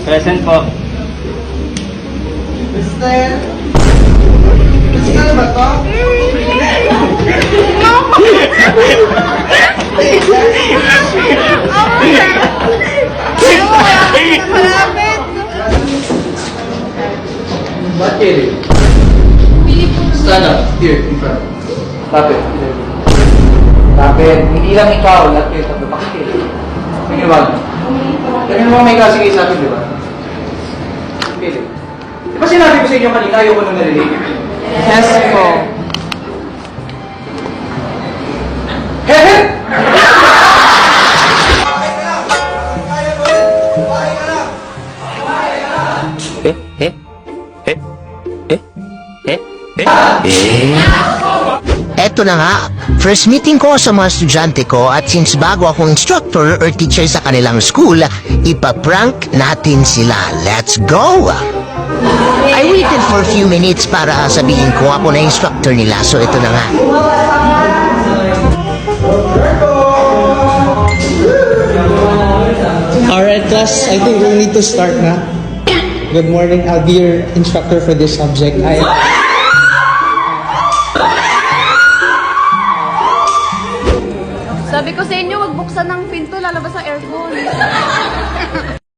Present po. Mister? Mister ba to? Malapit. What area? Stand up. Here, in front. Lapit. Lapit. Hindi lang ikaw. Lapit. Bakit? Sige ba? Ganyan mo may klase kayo sa akin, di ba? Pili. Di ba sinabi ko sa inyo kanina, ayoko nung narinig? Yes po. Hehe! Eto na nga, first meeting ko sa mga estudyante ko at since bago akong instructor or teacher sa kanilang school, ipaprank natin sila. Let's go! I waited for a few minutes para sabihin ko ako na instructor nila, so ito na nga. Alright class, I think we need to start na. Good morning, I'll be your instructor for this subject. Sabi ko sa inyo, wag buksan ng pinto, lalabas ang aircon.